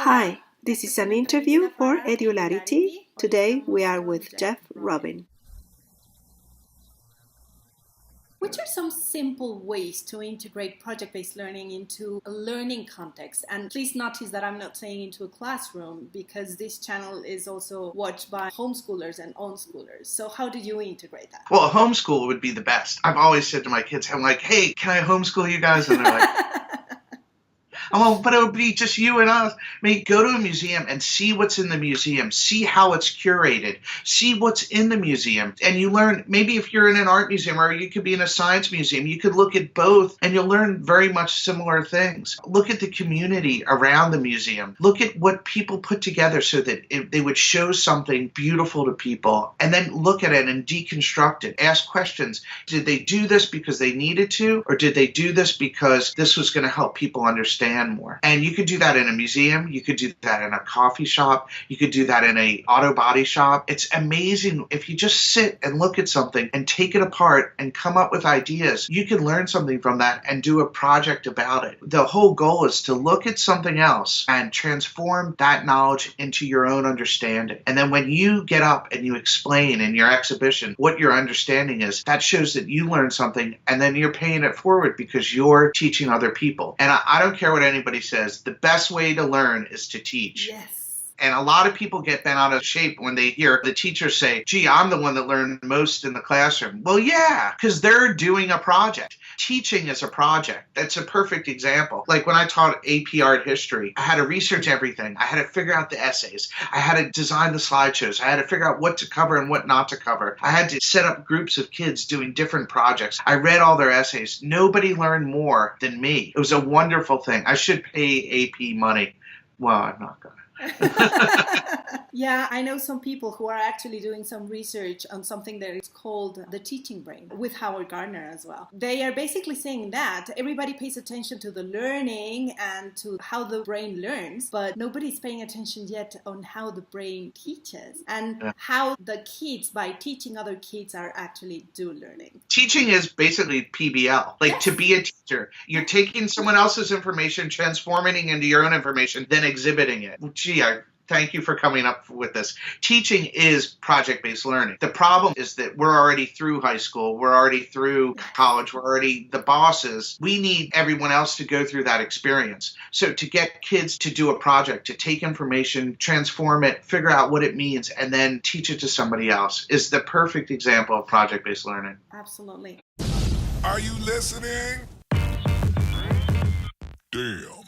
Hi, this is an interview for Edularity. Today we are with Jeff Robin. Which are some simple ways to integrate project-based learning into a learning context? And please notice that I'm not saying into a classroom, because this channel is also watched by homeschoolers and unschoolers. So how do you integrate that? Well, homeschool would be the best. I've always said to my kids, I'm like, hey, can I homeschool you guys? And they're like, oh, but it would be just you and us. I mean, go to a museum and see what's in the museum. See how it's curated. See what's in the museum. And you learn, maybe if you're in an art museum or you could be in a science museum, you could look at both and you'll learn very much similar things. Look at the community around the museum. Look at what people put together so that they would show something beautiful to people. And then look at it and deconstruct it. Ask questions. Did they do this because they needed to? Or did they do this because this was going to help people understand more? And you could do that in a museum. You could do that in a coffee shop. You could do that in a auto body shop. It's amazing if you just sit and look at something and take it apart and come up with ideas. You can learn something from that and do a project about it. The whole goal is to look at something else and transform that knowledge into your own understanding. And then when you get up and you explain in your exhibition what your understanding is, that shows that you learned something, and then you're paying it forward because you're teaching other people. And I don't care what anybody says, the best way to learn is to teach. Yes. And a lot of people get bent out of shape when they hear the teacher say, gee, I'm the one that learned most in the classroom. Well, yeah, because they're doing a project. Teaching is a project. That's a perfect example. Like when I taught AP Art History, I had to research everything. I had to figure out the essays. I had to design the slideshows. I had to figure out what to cover and what not to cover. I had to set up groups of kids doing different projects. I read all their essays. Nobody learned more than me. It was a wonderful thing. I should pay AP money. Well, I'm not going to. Yeah, I know some people who are actually doing some research on something that is called the teaching brain with Howard Gardner as well. They are basically saying that everybody pays attention to the learning and to how the brain learns, but nobody's paying attention yet on how the brain teaches and how the kids, by teaching other kids, are actually do learning. Teaching is basically PBL. Like, to be a teacher, you're taking someone else's information, transforming it into your own information, then exhibiting it. Gee, thank you for coming up with this. Teaching is project-based learning. The problem is that we're already through high school. We're already through college. We're already the bosses. We need everyone else to go through that experience. So to get kids to do a project, to take information, transform it, figure out what it means, and then teach it to somebody else is the perfect example of project-based learning. Absolutely. Are you listening? Damn.